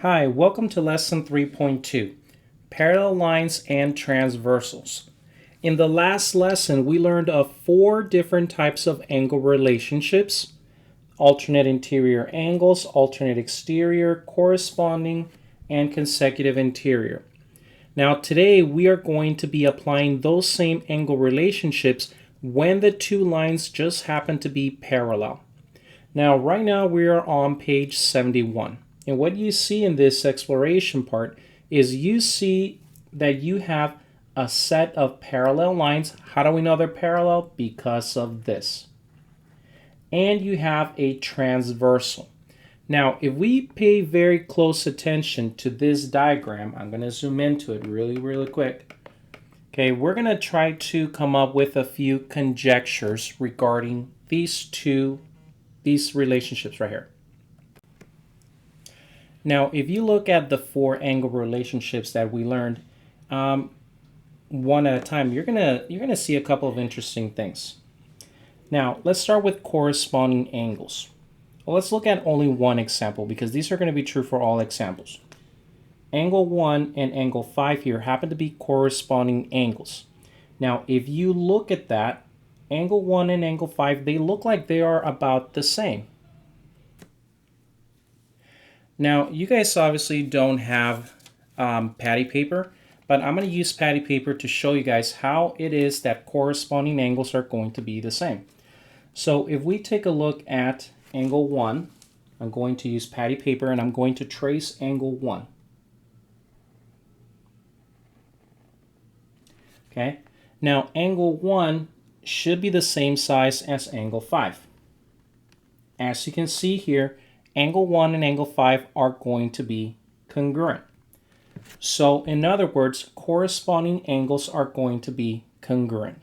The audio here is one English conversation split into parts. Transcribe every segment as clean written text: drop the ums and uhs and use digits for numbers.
Hi, welcome to Lesson 3.2, Parallel Lines and Transversals. In the last lesson, we learned of 4 different types of angle relationships: alternate interior angles, alternate exterior, corresponding, and consecutive interior. Now today we are going to be applying those same angle relationships when the two lines just happen to be parallel. Now right now we are on page 71. And what you see in this exploration part is you see that you have a set of parallel lines. How do we know they're parallel? Because of this. And you have a transversal. Now, if we pay very close attention to this diagram, I'm going to zoom into it really quick. Okay, we're going to try to come up with a few conjectures regarding these relationships right here. Now, if you look at the 4 angle relationships that we learned one at a time, you're gonna see a couple of interesting things. Now, let's start with corresponding angles. Well, let's look at only one example because these are going to be true for all examples. Angle 1 and angle 5 here happen to be corresponding angles. Now, if you look at that, angle 1 and angle 5, they look like they are about the same. Now, you guys obviously don't have patty paper, but I'm going to use patty paper to show you guys how it is that corresponding angles are going to be the same. So if we take a look at angle 1, I'm going to use patty paper and I'm going to trace angle 1. Okay, now angle 1 should be the same size as angle 5. As you can see here, angle 1 and angle 5 are going to be congruent. So in other words, corresponding angles are going to be congruent.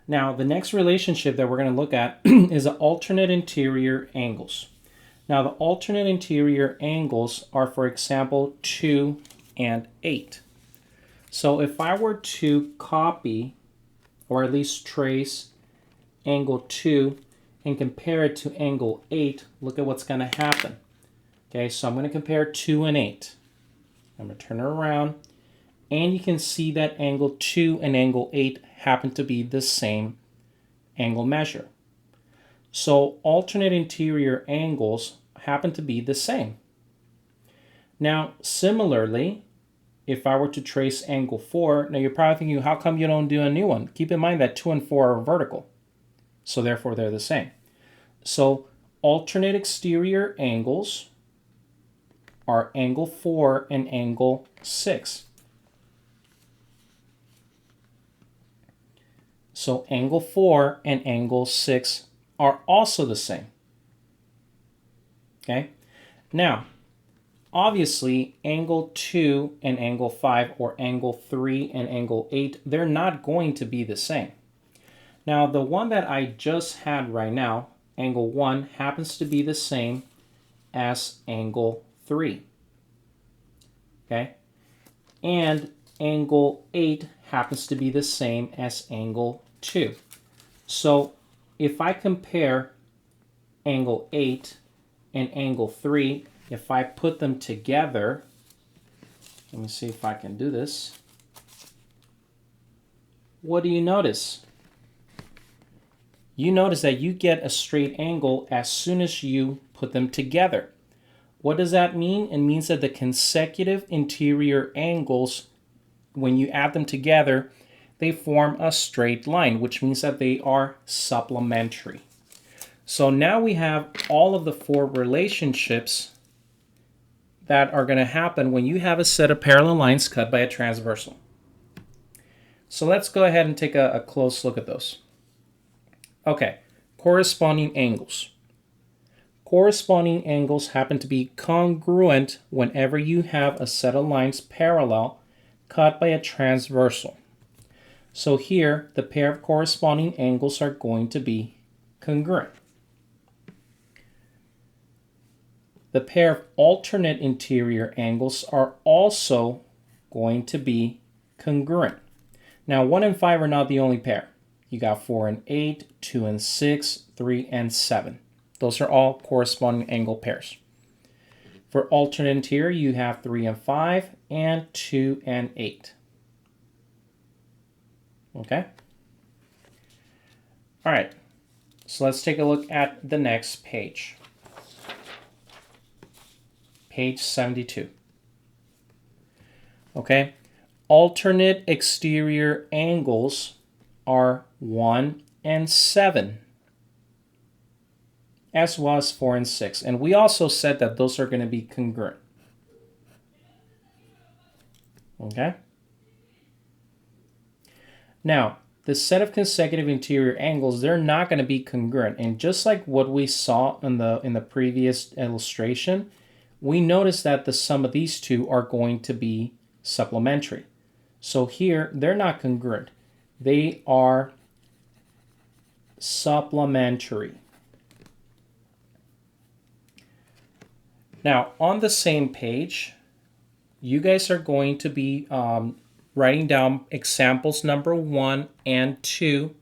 Now the next relationship that we're going to look at is the alternate interior angles. Now the alternate interior angles are, for example, 2 and 8. So if I were to copy, or at least trace, angle 2 and compare it to angle 8, look at what's going to happen. Okay, so I'm going to compare 2 and 8. I'm going to turn it around, and you can see that angle 2 and angle 8 happen to be the same angle measure. So alternate interior angles happen to be the same. Now, similarly, if I were to trace angle 4, now you're probably thinking, how come you don't do a new one? Keep in mind that 2 and 4 are vertical, so therefore they're the same. So alternate exterior angles are angle 4 and angle 6. So angle 4 and angle 6 are also the same. Okay? Now, obviously, angle 2 and angle 5, or angle 3 and angle 8, they're not going to be the same. Now, the one that I just had right now, angle 1, happens to be the same as angle 3. Okay? And angle 8 happens to be the same as angle 2. So if I compare angle 8 and angle 3, if I put them together, let me see if I can do this. What do you notice? You notice that you get a straight angle as soon as you put them together. What does that mean? It means that the consecutive interior angles, when you add them together, they form a straight line, which means that they are supplementary. So now we have all of the 4 relationships that are going to happen when you have a set of parallel lines cut by a transversal. So let's go ahead and take a close look at those. Okay, corresponding angles. Corresponding angles happen to be congruent whenever you have a set of lines parallel cut by a transversal. So here, the pair of corresponding angles are going to be congruent. The pair of alternate interior angles are also going to be congruent. Now, 1 and 5 are not the only pair. You got 4 and 8, 2 and 6, 3 and 7. Those are all corresponding angle pairs. For alternate interior, you have 3 and 5, and 2 and 8. Okay? All right, so let's take a look at the next page. Page 72. Okay, alternate exterior angles are 1 and 7, as well as 4 and 6. And we also said that those are going to be congruent. Okay? Now, the set of consecutive interior angles, they're not going to be congruent. And just like what we saw in the previous illustration, we noticed that the sum of these two are going to be supplementary. So here, they're not congruent. They are supplementary. Now, on the same page, you guys are going to be writing down examples number 1 and 2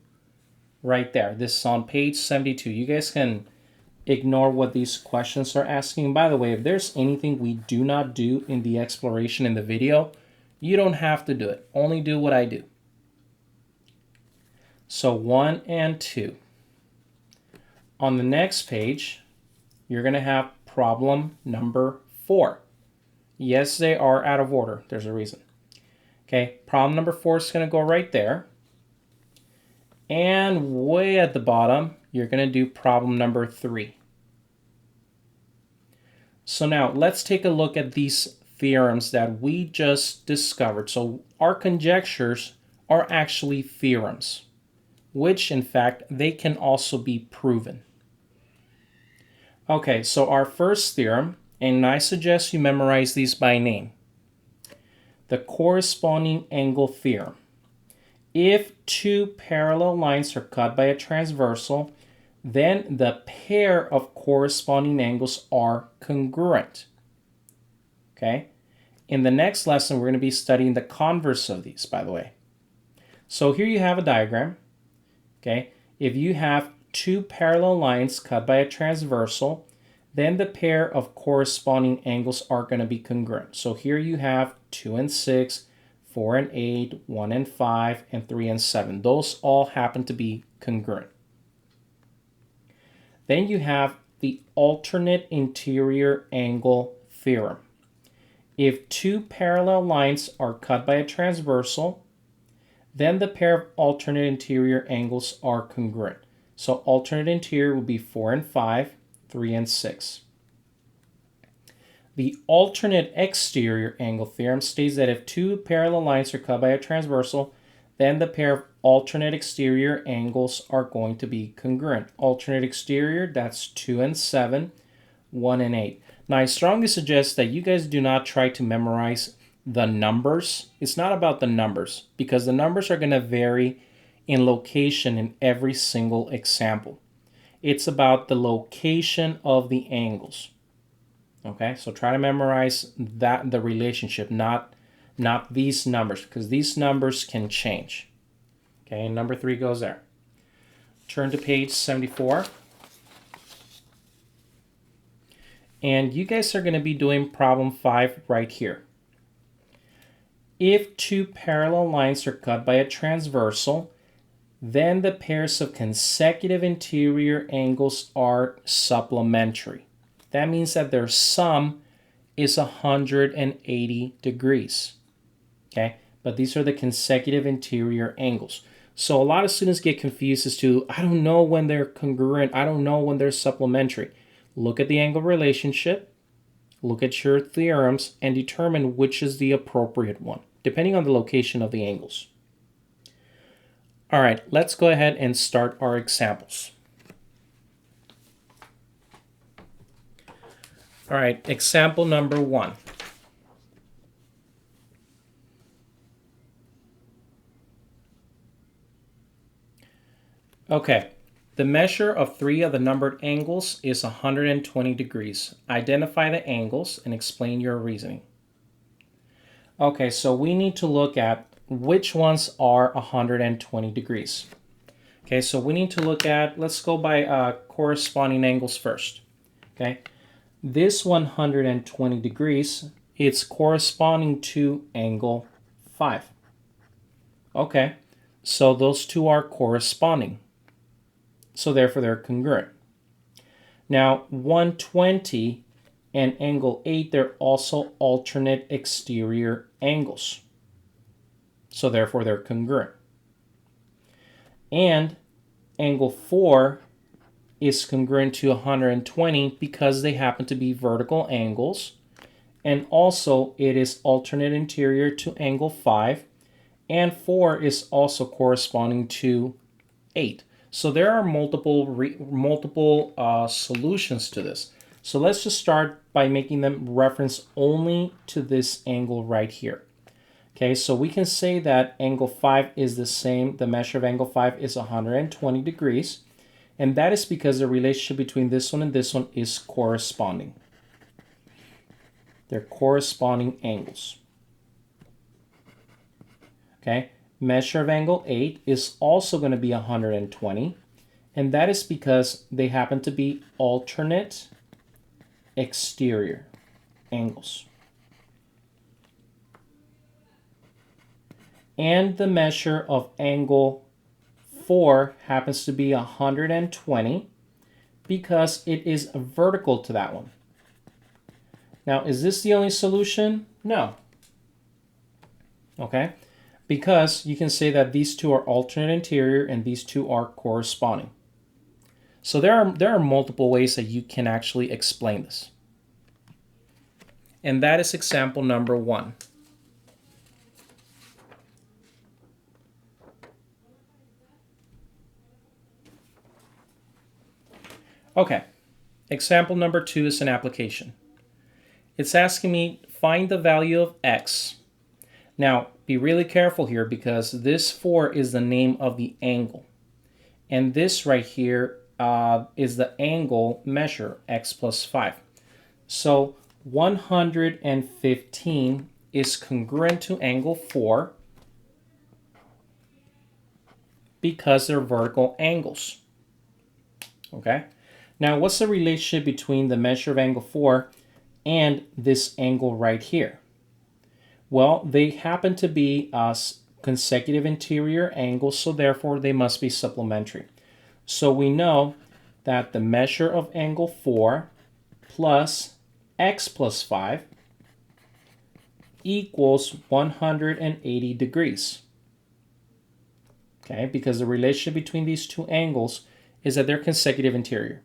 right there. This is on page 72. You guys can ignore what these questions are asking. By the way, if there's anything we do not do in the exploration in the video, you don't have to do it. Only do what I do. So 1 and 2. On the next page, you're going to have problem number 4. Yes, they are out of order. There's a reason. Okay, problem number 4 is going to go right there. And way at the bottom, you're going to do problem number 3. So now let's take a look at these theorems that we just discovered. So our conjectures are actually theorems, which in fact, they can also be proven. Okay, so our first theorem, and I suggest you memorize these by name. The corresponding angle theorem. If two parallel lines are cut by a transversal, then the pair of corresponding angles are congruent. Okay? In the next lesson, we're going to be studying the converse of these, by the way. So here you have a diagram. Okay? If you have two parallel lines cut by a transversal, then the pair of corresponding angles are going to be congruent. So here you have 2 and 6, 4 and 8, 1 and 5, and 3 and 7. Those all happen to be congruent. Then you have the alternate interior angle theorem. If two parallel lines are cut by a transversal, then the pair of alternate interior angles are congruent. So alternate interior would be 4 and 5, 3 and 6. The alternate exterior angle theorem states that if two parallel lines are cut by a transversal, then the pair of alternate exterior angles are going to be congruent. Alternate exterior, that's 2 and 7, 1 and 8. Now, I strongly suggest that you guys do not try to memorize the numbers. It's not about the numbers, because the numbers are going to vary in location in every single example. It's about the location of the angles. Okay, so try to memorize the relationship, not these numbers, because these numbers can change. Okay, and number 3 goes there. Turn to page 74. And you guys are going to be doing problem 5 right here. If two parallel lines are cut by a transversal, then the pairs of consecutive interior angles are supplementary. That means that their sum is 180 degrees. Okay, but these are the consecutive interior angles. So a lot of students get confused as to, I don't know when they're congruent, I don't know when they're supplementary. Look at the angle relationship, look at your theorems, and determine which is the appropriate one, depending on the location of the angles. All right, let's go ahead and start our examples. All right, example number 1. Okay, the measure of 3 of the numbered angles is 120 degrees. Identify the angles and explain your reasoning. Okay, so we need to look at which ones are 120 degrees. Okay, so we need to look at, let's go by corresponding angles first. Okay, this 120 degrees, it's corresponding to angle 5. Okay, so those two are corresponding. So therefore they're congruent. Now 120 and angle 8, they're also alternate exterior angles. So therefore they're congruent. And angle 4 is congruent to 120 because they happen to be vertical angles. And also it is alternate interior to angle 5. And 4 is also corresponding to 8. So there are multiple solutions to this. So let's just start by making them reference only to this angle right here. Okay, so we can say that angle 5 is the same. The measure of angle 5 is 120 degrees. And that is because the relationship between this one and this one is corresponding. They're corresponding angles. Okay, measure of angle 8 is also going to be 120. And that is because they happen to be alternate exterior angles. And the measure of angle 4 happens to be 120 because it is vertical to that one. Now, is this the only solution? No. Okay, because you can say that these two are alternate interior and these two are corresponding. So there are multiple ways that you can actually explain this. And that is example number 1. Okay, example number 2 is an application. It's asking me find the value of x. Now, be really careful here because this 4 is the name of the angle. And this right here is the angle measure, x plus 5. So 115 is congruent to angle 4 because they're vertical angles. Okay? Now, what's the relationship between the measure of angle 4 and this angle right here? Well, they happen to be consecutive interior angles, so therefore they must be supplementary. So we know that the measure of angle 4 plus x plus 5 equals 180 degrees. Okay, because the relationship between these two angles is that they're consecutive interior.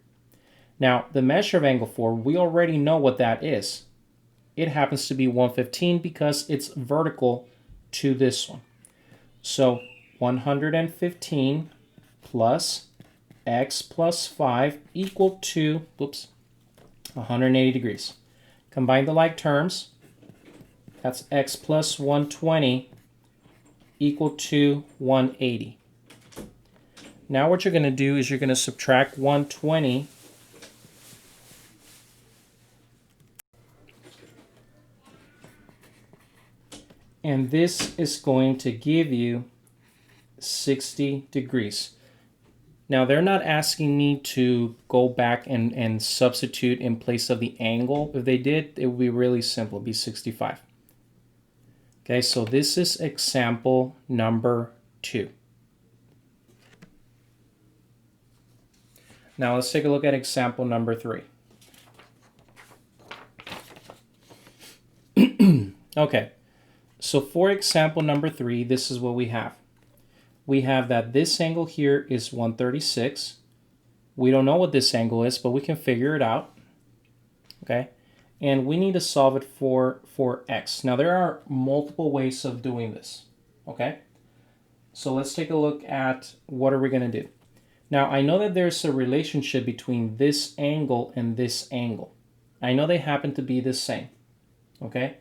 Now, the measure of angle 4, we already know what that is. It happens to be 115 because it's vertical to this one. So 115 plus x plus 5 equal to 180 degrees. Combine the like terms. That's x plus 120 equal to 180. Now what you're going to do is you're going to subtract 120 and this is going to give you 60 degrees. Now they're not asking me to go back and substitute in place of the angle. If they did, it would be really simple. It would be 65. Okay, so this is example number 2. Now let's take a look at example number 3. Okay, so for example number 3, this is what we have. We have that this angle here is 136. We don't know what this angle is, but we can figure it out. Okay, and we need to solve it for x. Now there are multiple ways of doing this. Okay, so let's take a look at what are we going to do. Now I know that there's a relationship between this angle and this angle. I know they happen to be the same. Okay,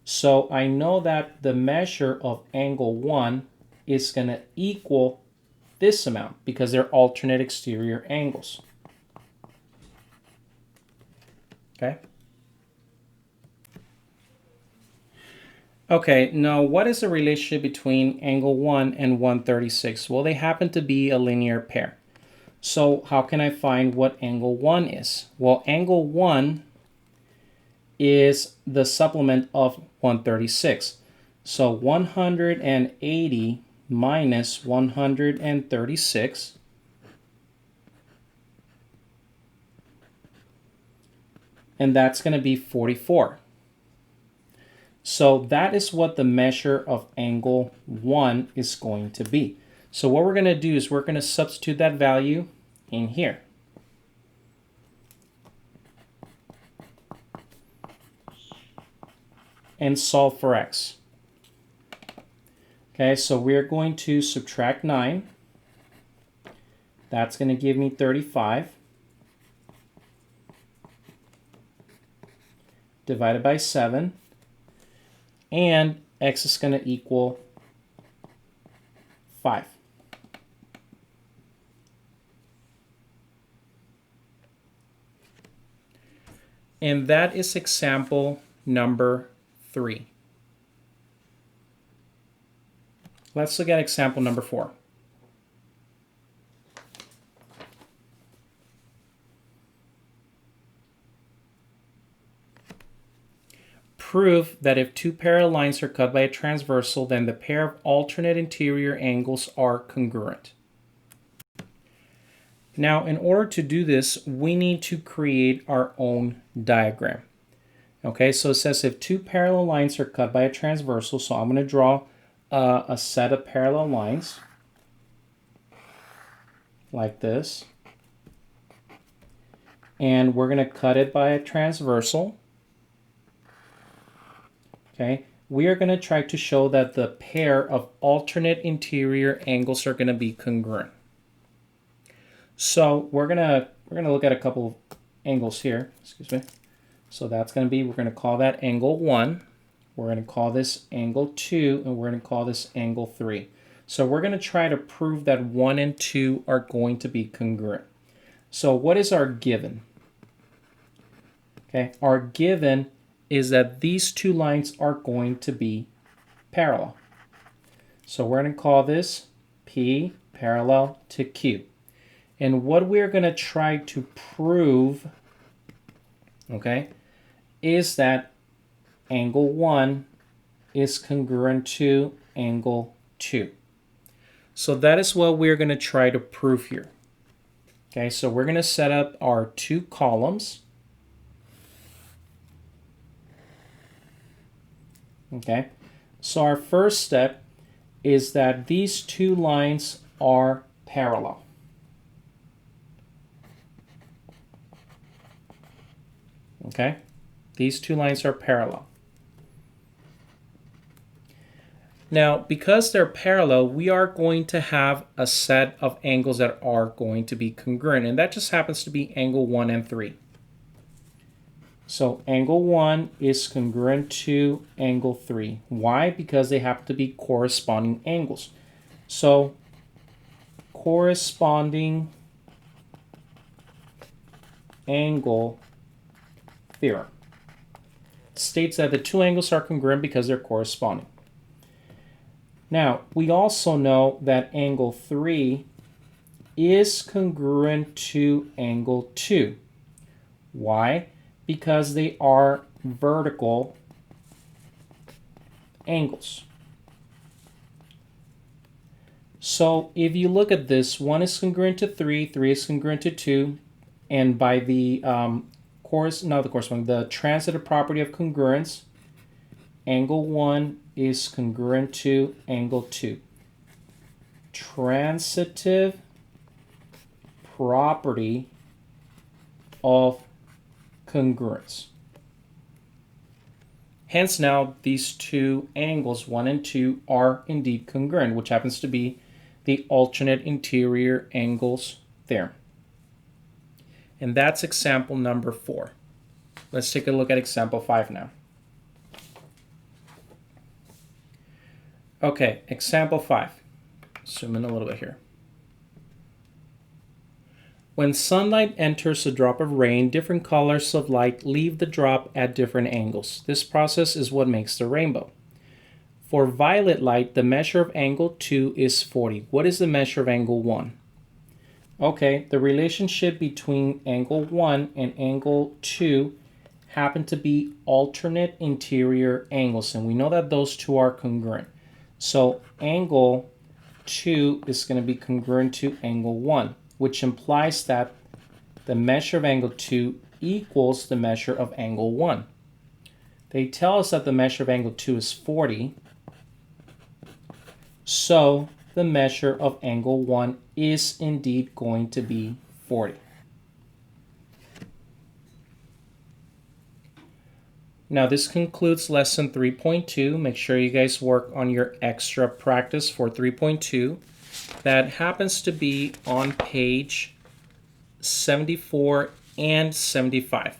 so I know that the measure of angle 1 is going to equal this amount because they're alternate exterior angles. Okay. Okay, now what is the relationship between angle 1 and 136? Well, they happen to be a linear pair. So how can I find what angle 1 is? Well, angle 1 is the supplement of 136. So 180 minus 136 and that's going to be 44. So that is what the measure of angle 1 is going to be. So what we're going to do is we're going to substitute that value in here. And solve for x. Okay, so we're going to subtract 9. That's going to give me 35. Divided by 7. And x is going to equal 5. And that is example number 3. Let's look at example number 4. Prove that if two parallel lines are cut by a transversal, then the pair of alternate interior angles are congruent. Now, in order to do this, we need to create our own diagram. Okay, so it says if two parallel lines are cut by a transversal, so I'm going to draw a set of parallel lines like this. And we're going to cut it by a transversal. Okay, we are going to try to show that the pair of alternate interior angles are going to be congruent. So we're gonna look at a couple of angles here. Excuse me. So that's going to be, we're going to call that angle 1. We're going to call this angle 2, and we're going to call this angle 3. So we're going to try to prove that 1 and 2 are going to be congruent. So what is our given? Okay, our given is that these two lines are going to be parallel. So we're going to call this P parallel to Q. And what we're going to try to prove, okay, is that angle 1 is congruent to angle 2. So that is what we're going to try to prove here. Okay, so we're going to set up our two columns. Okay, so our first step is that these two lines are parallel. Okay, these two lines are parallel. Now, because they're parallel, we are going to have a set of angles that are going to be congruent, and that just happens to be angle 1 and 3. So angle 1 is congruent to angle 3. Why? Because they happen to be corresponding angles. So corresponding angle theorem states that the two angles are congruent because they're corresponding. Now, we also know that angle 3 is congruent to angle 2. Why? Because they are vertical angles. So if you look at this, 1 is congruent to 3, 3 is congruent to 2, and by the the transitive property of congruence, angle 1 is congruent to angle 2. Transitive property of congruence. Hence now these two angles, 1 and 2, are indeed congruent, which happens to be the alternate interior angles theorem. And that's example number 4. Let's take a look at example 5 now. Okay, example 5. Zoom in a little bit here. When sunlight enters a drop of rain, different colors of light leave the drop at different angles. This process is what makes the rainbow. For violet light, the measure of angle 2 is 40. What is the measure of angle 1? Okay, the relationship between angle 1 and angle 2 happen to be alternate interior angles, and we know that those two are congruent. So angle 2 is going to be congruent to angle 1, which implies that the measure of angle 2 equals the measure of angle 1. They tell us that the measure of angle 2 is 40, so the measure of angle 1 is indeed going to be 40. Now this concludes lesson 3.2. Make sure you guys work on your extra practice for 3.2. That happens to be on page 74 and 75.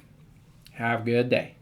Have a good day.